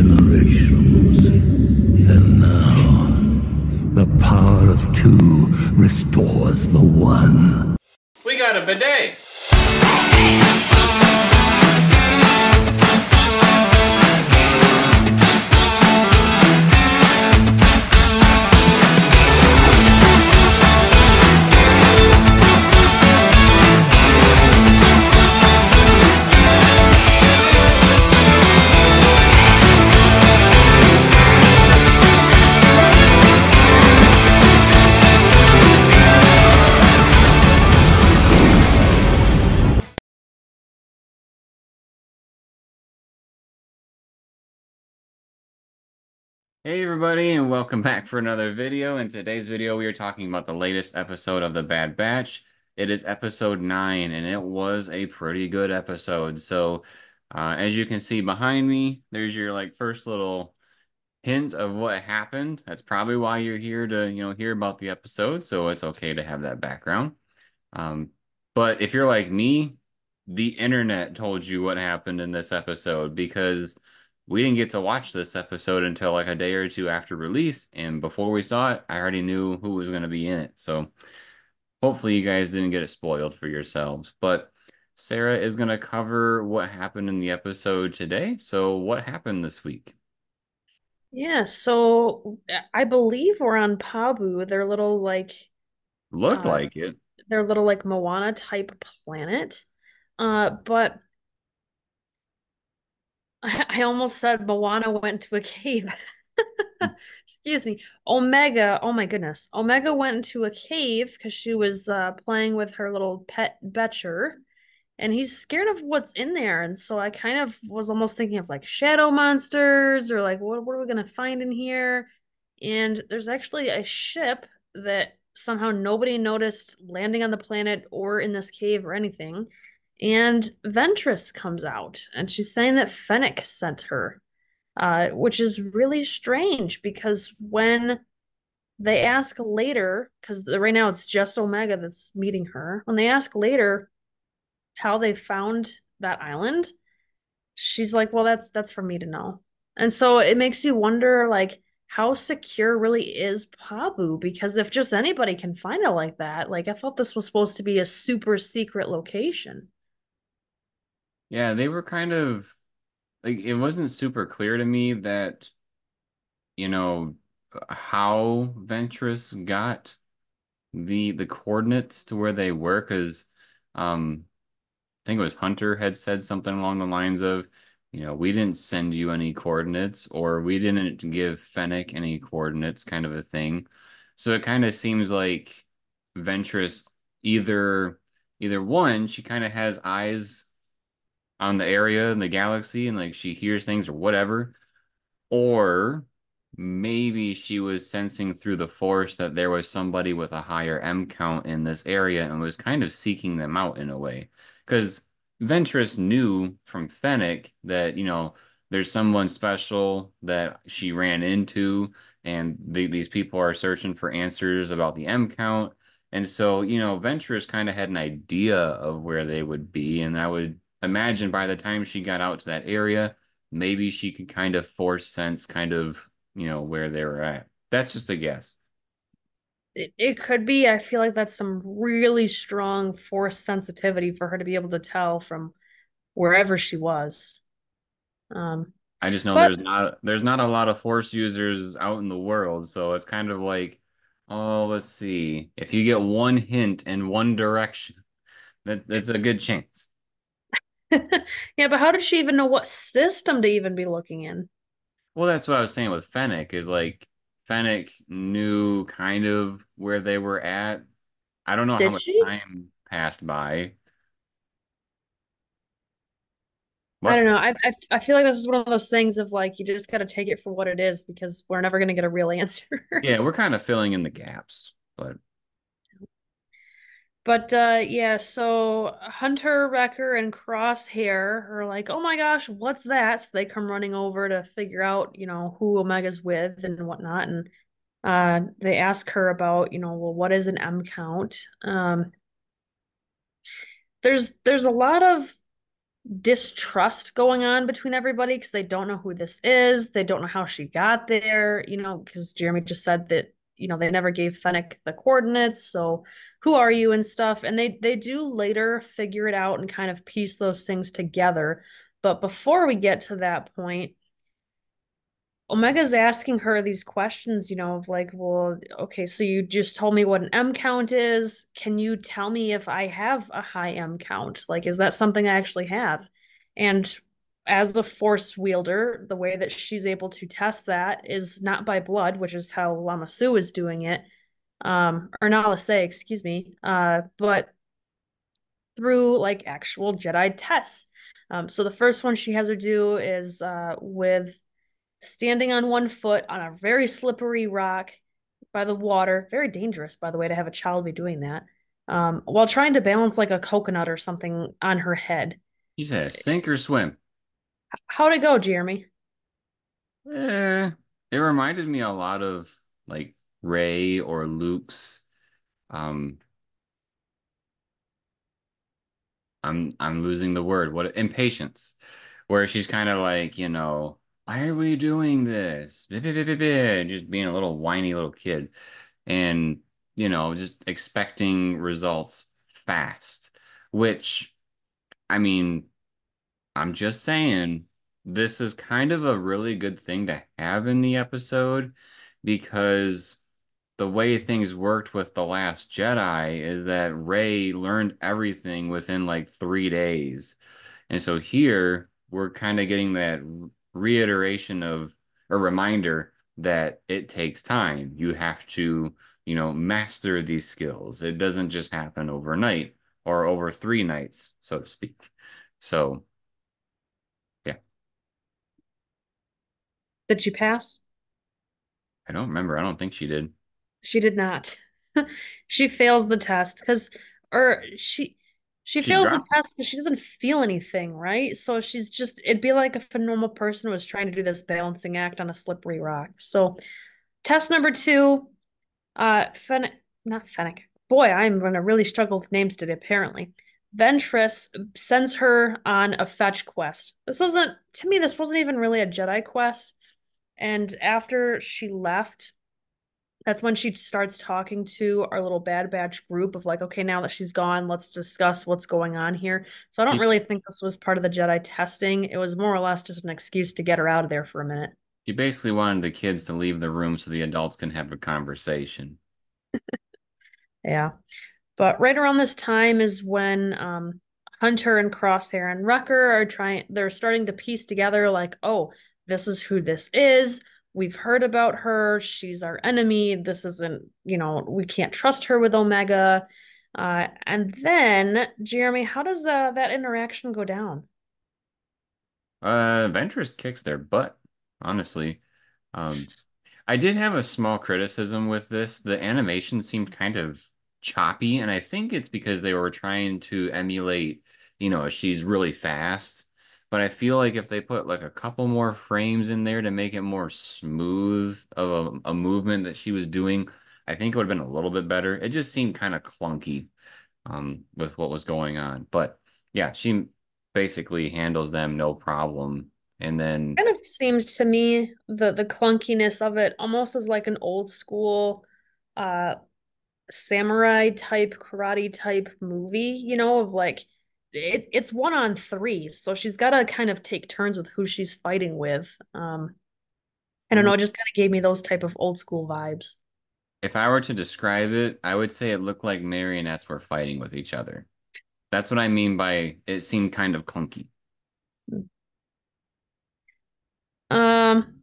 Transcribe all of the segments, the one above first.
generations. And now, the power of two restores the one. We got a bidet! Hey everybody, and welcome back for another video. In today's video, we are talking about the latest episode of The Bad Batch. It is episode 9, and it was a pretty good episode. So, as you can see behind me, there's your first little hint of what happened. That's probably why you're here to, hear about the episode, so it's okay to have that background. Um, but if you're like me, the internet told you what happened in this episode because we didn't get to watch this episode until like a day or two after release, and before we saw it, I already knew who was going to be in it. So hopefully you guys didn't get it spoiled for yourselves. But Sarah is going to cover what happened in the episode today. So what happened this week? Yeah, so I believe we're on Pabu, Looked uh like it. their little like Moana type planet. But I almost said Moana went to a cave. Excuse me. Omega, oh my goodness. Omega went into a cave because she was playing with her little pet Betcher, and he's scared of what's in there. And so I kind of was almost thinking of like shadow monsters or like what are we gonna find in here? And there's actually a ship that somehow nobody noticed landing on the planet or in this cave or anything. And Ventress comes out and she's saying that Fennec sent her, which is really strange because when they ask later, because right now it's just Omega that's meeting her, when they ask later how they found that island, she's like, well, that's for me to know. And so it makes you wonder, like, how secure really is Pabu? Because if just anybody can find it like that, like, I thought this was supposed to be a super secret location. Yeah, they were kind of like, it wasn't super clear to me that, you know, how Ventress got the coordinates to where they were, because I think it was Hunter had said something along the lines of, we didn't send you any coordinates, or we didn't give Fennec any coordinates, kind of a thing. So it kind of seems like Ventress either one, she kind of has eyes on the area in the galaxy and like she hears things or whatever, or maybe she was sensing through the force that there was somebody with a higher M count in this area and was kind of seeking them out in a way. Because Ventress knew from Fennec that, there's someone special that she ran into, and these people are searching for answers about the M count. And so, Ventress kind of had an idea of where they would be, and I would imagine by the time she got out to that area, maybe she could kind of force sense kind of, where they were at. That's just a guess. It could be. I feel like that's some really strong force sensitivity for her to be able to tell from wherever she was. Um, I just know but there's not a lot of force users out in the world, so it's kind of like, oh, let's see. If you get one hint in one direction, that's a good chance. yeah, but how did she even know what system to even be looking in? Well, that's what I was saying with Fennec, is like Fennec knew kind of where they were at. I don't know how Did much she? time passed by. I What? don't know. I feel like this is one of those things of like you just got to take it for what it is because we're never going to get a real answer. Yeah, we're kind of filling in the gaps, but But yeah, so Hunter, Wrecker, and Crosshair are like, "Oh my gosh, what's that?" So they come running over to figure out, who Omega's with and whatnot. And they ask her about, well, what is an M count? There's a lot of distrust going on between everybody because they don't know who this is. They don't know how she got there, because Jeremy just said that, they never gave Fennec the coordinates. So who are you and stuff? And they do later figure it out and kind of piece those things together. But before we get to that point, Omega's asking her these questions, of like, well, okay, so you just told me what an M count is. Can you tell me if I have a high M count? Like, is that something I actually have? And as a force wielder, the way that she's able to test that is not by blood, which is how Lama Su is doing it, or Nala Se, excuse me, but through like actual Jedi tests. So the first one she has her do is with standing on one foot on a very slippery rock by the water. Very dangerous, by the way, to have a child be doing that. While trying to balance like a coconut or something on her head. You said sink or swim. How'd it go, Jeremy? Eh, it reminded me a lot of like Ray or Luke's. Um, I'm losing the word. What impatience, where she's kind of like, why are we doing this? Just being a little whiny little kid, and just expecting results fast. Which, I mean, I'm just saying, this is kind of a really good thing to have in the episode because the way things worked with The Last Jedi is that Rey learned everything within like 3 days. And so here we're kind of getting that reiteration of a reminder that it takes time. You have to, master these skills. It doesn't just happen overnight or over 3 nights, so to speak. So, yeah, Did she pass? I don't remember. I don't think she did. She did not. She fails the test because, or she She fails the dropped. test because she doesn't feel anything, right? So it'd be like if a normal person was trying to do this balancing act on a slippery rock. So test number two, Fennec, not Fennec. Boy, I'm gonna really struggle with names today, apparently. Ventress sends her on a fetch quest. To me, this wasn't even really a Jedi quest. And after she left, that's when she starts talking to our little Bad Batch group of like, okay, now that she's gone, let's discuss what's going on here. So I don't She really think this was part of the Jedi testing. It was more or less just an excuse to get her out of there for a minute. she basically wanted the kids to leave the room so the adults can have a conversation. Yeah. But right around this time is when Hunter and Crosshair and Wrecker they're starting to piece together like, oh, this is who this is. We've heard about her. She's our enemy. This isn't, we can't trust her with Omega. And then, Jeremy, how does that interaction go down? Ventress kicks their butt, honestly. Um, I did have a small criticism with this. The animation seemed kind of choppy, and I think it's because they were trying to emulate, she's really fast. But I feel like if they put like a couple more frames in there to make it more smooth of a movement that she was doing, I think it would have been a little bit better. It just seemed kind of clunky, with what was going on. But yeah, she basically handles them no problem. And then Kind of seems to me the clunkiness of it almost as like an old school uh samurai type karate type movie, of like it's one on three, so she's got to kind of take turns with who she's fighting with. I don't know, it just kind of gave me those type of old school vibes. if I were to describe it, I would say it looked like marionettes were fighting with each other. That's what I mean by it seemed kind of clunky. Um,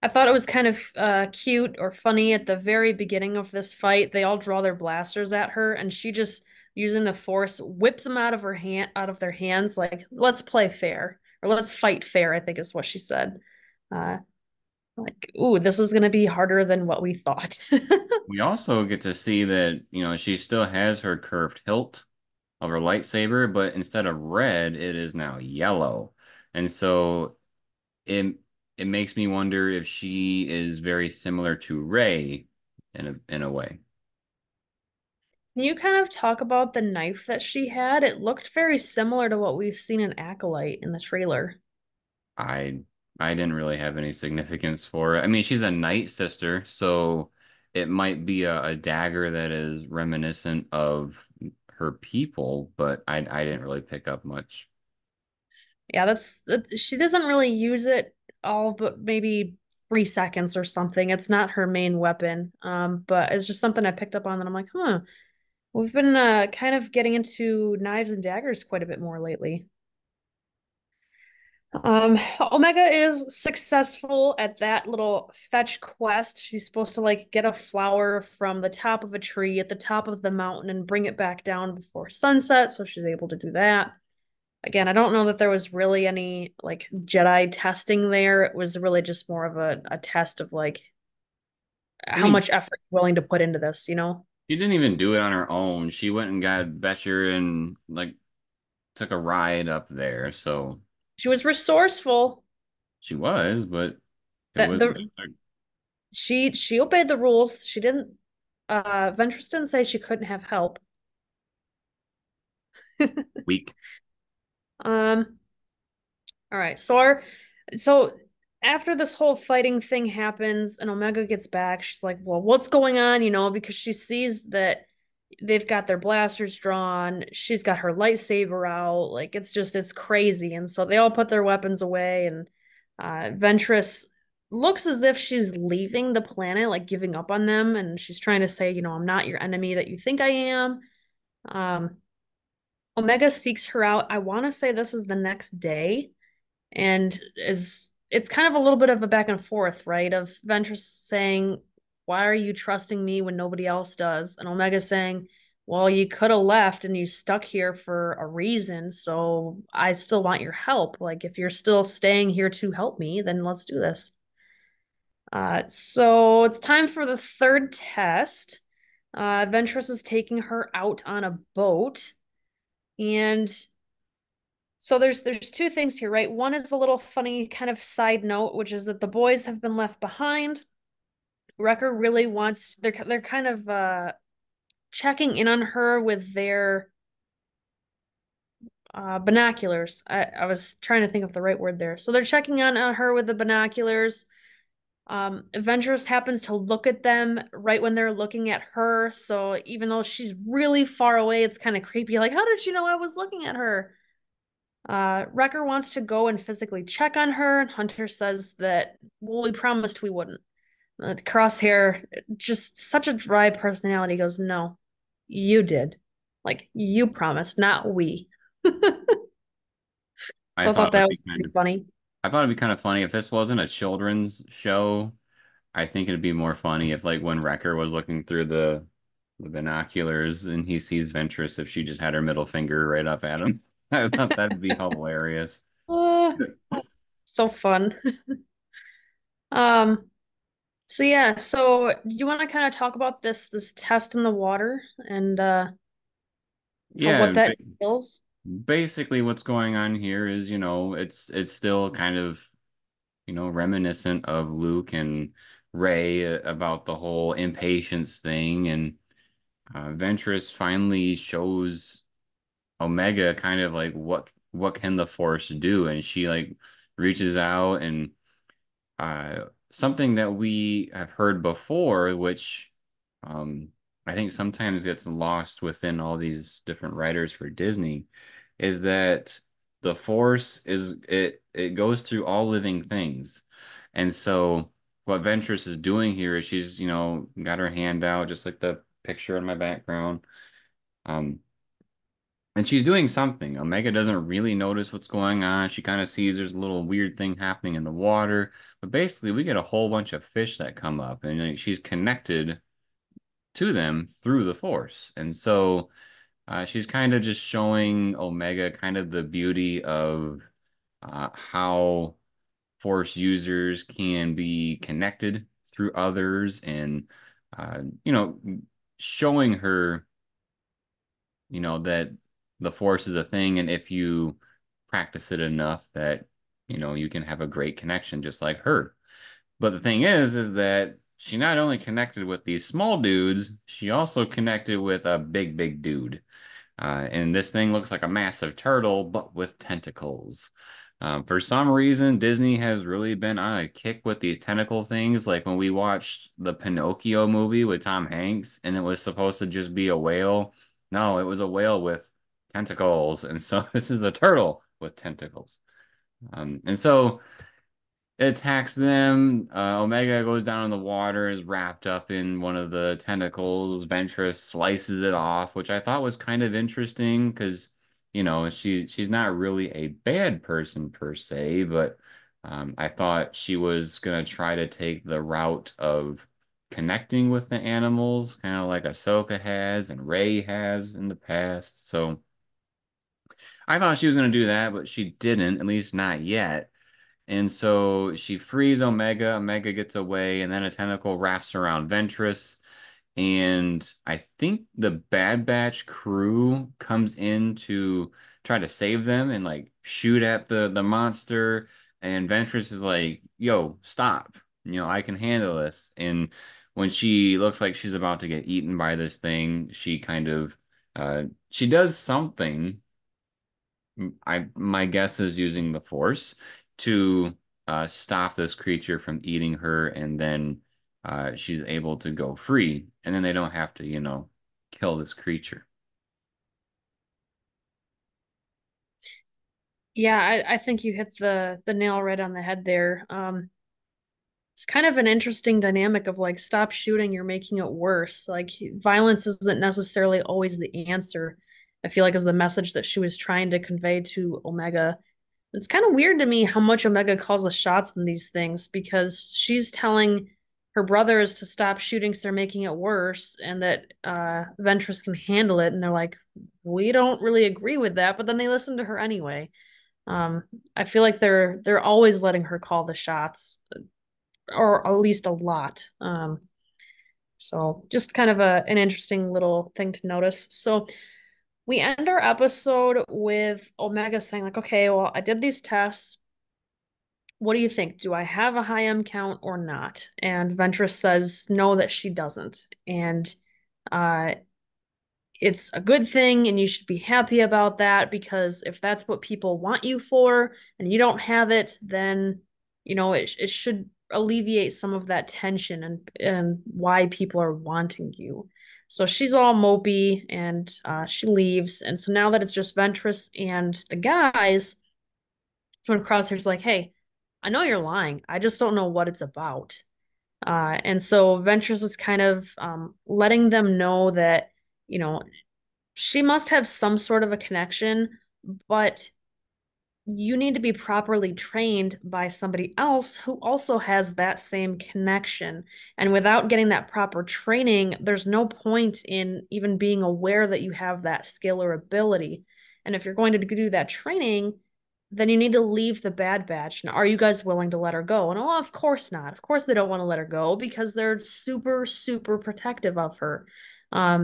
I thought it was kind of cute or funny at the very beginning of this fight. They all draw their blasters at her, and she just using the force whips them out of their hands, like let's play fair or let's fight fair, I think is what she said. Uh, like, ooh, this is gonna be harder than what we thought. We also get to see that, she still has her curved hilt of her lightsaber, but instead of red, it is now yellow. And so it it makes me wonder if she is very similar to Rey in a way. Can you kind of talk about the knife that she had? It looked very similar to what we've seen in Acolyte in the trailer. I I didn't really have any significance for it. I mean, she's a Night Sister, so it might be a dagger that is reminiscent of her people, but I didn't really pick up much. Yeah, she doesn't really use it all but maybe 3 seconds or something. It's not her main weapon. But it's just something I picked up on that I'm like, huh, we've been kind of getting into knives and daggers quite a bit more lately. Omega is successful at that little fetch quest. She's supposed to like get a flower from the top of a tree at the top of the mountain and bring it back down before sunset, so she's able to do that. Again, I don't know that there was really any like Jedi testing there. It was really just more of a test of like I how mean, much effort you're willing to put into this, you know? she didn't even do it on her own. She went and got Becher and like took a ride up there, so She was resourceful. she was, but it That wasn't the just like she obeyed the rules. She didn't Ventress didn't say she couldn't have help. weak. Um, all right. So after this whole fighting thing happens and Omega gets back, she's like, "Well, what's going on?" You know, because she sees that they've got their blasters drawn. She's got her lightsaber out. Like it's crazy. And so they all put their weapons away and Ventress looks as if she's leaving the planet, like giving up on them, and she's trying to say, you know, I'm not your enemy that you think I am. Um, Omega seeks her out. I want to say this is the next day and is it's kind of a little bit of a back and forth, right? Of Ventress saying, "Why are you trusting me when nobody else does?" And Omega saying, "Well, you could have left and you stuck here for a reason, so I still want your help. Like if you're still staying here to help me, then let's do this." So it's time for the third test. Ventress is taking her out on a boat, and so there's two things here, right? One is a little funny kind of side note, which is that the boys have been left behind. Wrecker really wants they're kind of checking in on her with their binoculars. I was trying to think of the right word there. So they're checking on her with the binoculars. Ventress happens to look at them right when they're looking at her. So even though she's really far away, it's kind of creepy. Like, how did she know I was looking at her? Wrecker wants to go and physically check on her, and Hunter says that, well, we promised we wouldn't. Crosshair, just such a dry personality, goes, no, you did. Like, you promised, not we. I So I thought thought it would that was be kind pretty of funny. I thought it'd be kind of funny if this wasn't a children's show. I think it'd be more funny if like when Wrecker was looking through the binoculars and he sees Ventress if she just had her middle finger right up at him. I thought that'd be hilarious. Uh, so fun. Um, so yeah, so do you want to kind of talk about this test in the water and how Yeah, what that entails? basically what's going on here is, it's still kind of, reminiscent of Luke and Rey about the whole impatience thing, and Ventress finally shows Omega kind of like what can the Force do, and she like reaches out and something that we have heard before, which um, I think sometimes gets lost within all these different writers for Disney, is that the Force it goes through all living things, and so what Ventress is doing here is she's got her hand out just like the picture in my background. Um, and she's doing something. Omega doesn't really notice what's going on. She kind of sees there's a little weird thing happening in the water. But basically, we get a whole bunch of fish that come up, and like, she's connected to them through the Force. And so she's kind of just showing Omega kind of the beauty of how Force users can be connected through others and, uh, you know, showing her that the force is a thing, and if you practice it enough that you can have a great connection just like her. But the thing is that she not only connected with these small dudes, she also connected with a big, big dude. And this thing looks like a massive turtle, but with tentacles. For some reason, Disney has really been on a kick with these tentacle things. Like when we watched the Pinocchio movie with Tom Hanks, and it was supposed to just be a whale. No, it was a whale with tentacles. And so this is a turtle with tentacles. And so it attacks them. Omega goes down in the water, is wrapped up in one of the tentacles. Ventress slices it off, which I thought was kind of interesting because, she's not really a bad person per se, but I thought she was gonna try to take the route of connecting with the animals, kind of like Ahsoka has and Rey has in the past. So I thought she was gonna do that, but she didn't, at least not yet. And so she frees Omega. Omega gets away, and then a tentacle wraps around Ventress. And I think the Bad Batch crew comes in to try to save them and like shoot at the monster. And Ventress is like, "Yo, stop! I can handle this." And when she looks like she's about to get eaten by this thing, she kind of she does something. My guess is using the Force to stop this creature from eating her, and then she's able to go free, and then they don't have to, kill this creature. Yeah, I think you hit the nail right on the head there. It's kind of an interesting dynamic of like, stop shooting, you're making it worse. Like, violence isn't necessarily always the answer. I feel like is the message that she was trying to convey to Omega. It's kind of weird to me how much Omega calls the shots in these things because she's telling her brothers to stop shooting because they're making it worse and that Ventress can handle it. And they're like, we don't really agree with that, but then they listen to her anyway. Um, I feel like they're always letting her call the shots, or at least a lot. So just kind of an interesting little thing to notice. So we end our episode with Omega saying, like, okay, well, I did these tests. What do you think? Do I have a high M count or not? And Ventress says no, that she doesn't. And uh, it's a good thing, and you should be happy about that because if that's what people want you for and you don't have it, then it should alleviate some of that tension and why people are wanting you. So she's all mopey and she leaves. And so now that it's just Ventress and the guys, so when Crosshair's like, hey, I know you're lying. I just don't know what it's about. And so Ventress is kind of letting them know that, you know, she must have some sort of a connection, but you need to be properly trained by somebody else who also has that same connection. And without getting that proper training, there's no point in even being aware that you have that skill or ability. And if you're going to do that training, then you need to leave the Bad Batch. And are you guys willing to let her go? And oh, of course not. Of course they don't want to let her go because they're super, super protective of her.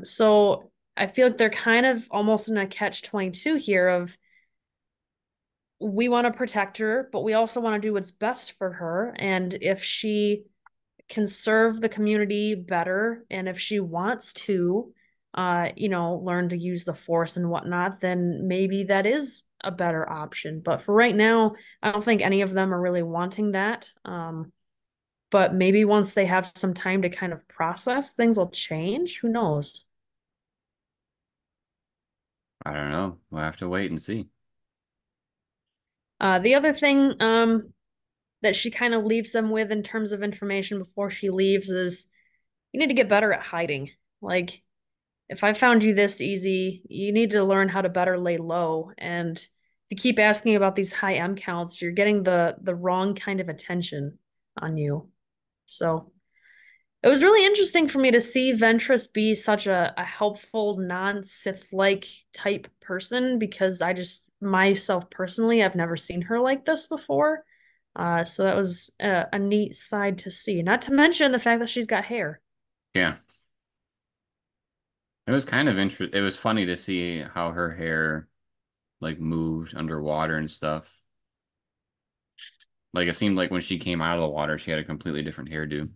So I feel like they're kind of almost in a catch-22 here of we want to protect her, but we also want to do what's best for her. And if she can serve the community better, and if she wants to, learn to use the Force and whatnot, then maybe that is a better option. But for right now, I don't think any of them are really wanting that. But maybe once they have some time to kind of process, things will change. Who knows? I don't know. We'll have to wait and see. The other thing that she kind of leaves them with in terms of information before she leaves is you need to get better at hiding. Like, if I found you this easy, you need to learn how to better lay low. And if you keep asking about these high M counts, you're getting the wrong kind of attention on you. So it was really interesting for me to see Ventress be such a helpful, non-Sith-like type person because I just, myself personally, I've never seen her like this before. So that was a neat side to see. Not to mention the fact that she's got hair. Yeah. It was kind of interesting. It was funny to see how her hair like moved underwater and stuff. Like it seemed like when she came out of the water, she had a completely different hairdo.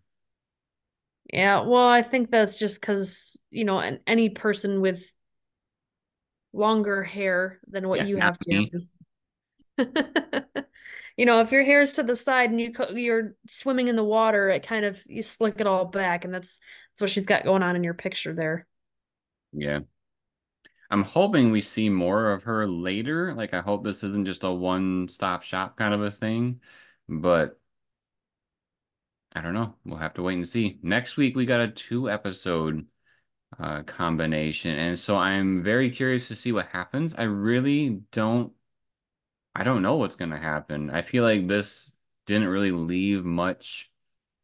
Yeah, well, I think that's just because, any person with longer hair than what Yeah, you not have, me. Jeremy. If your hair's to the side and you're swimming in the water, it kind of you slick it all back, and that's what she's got going on in your picture there. Yeah. I'm hoping we see more of her later. Like, I hope this isn't just a one-stop shop kind of a thing. But I don't know. We'll have to wait and see. Next week, we got a two-episode combination. And so I'm very curious to see what happens. I don't know what's going to happen. I feel like this didn't really leave much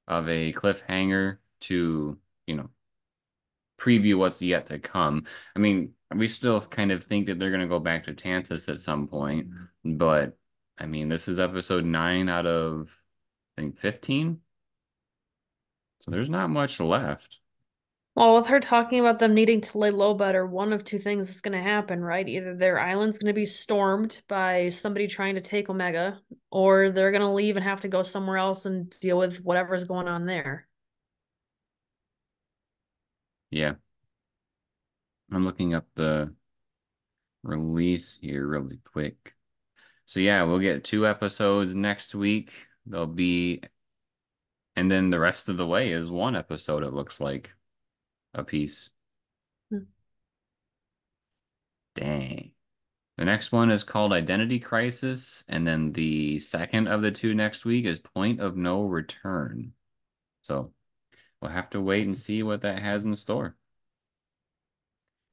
of a cliffhanger to, you know, preview what's yet to come. I mean, we still kind of think that they're going to go back to Tantus at some point, but I mean, this is episode 9 out of, I think, 15. So there's not much left. Well, with her talking about them needing to lay low better, one of two things is going to happen, right? Either their island's going to be stormed by somebody trying to take Omega, or they're going to leave and have to go somewhere else and deal with whatever's going on there. Yeah, I'm looking up the release here really quick. So yeah, we'll get two episodes next week. They'll be, and then the rest of the way is one episode, it looks like, a piece. Hmm. Dang. The next one is called Identity Crisis, and then the second of the two next week is Point of No Return. So we'll have to wait and see what that has in store.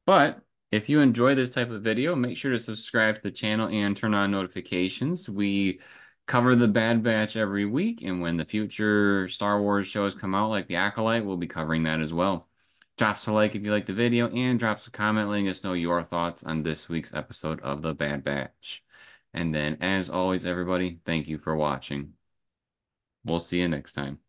But if you enjoy this type of video, make sure to subscribe to the channel and turn on notifications. We cover the Bad Batch every week, and when the future Star Wars shows come out, like The Acolyte, we'll be covering that as well. Drop us a like if you liked the video, and drop us a comment letting us know your thoughts on this week's episode of the Bad Batch. And then, as always, everybody, thank you for watching. We'll see you next time.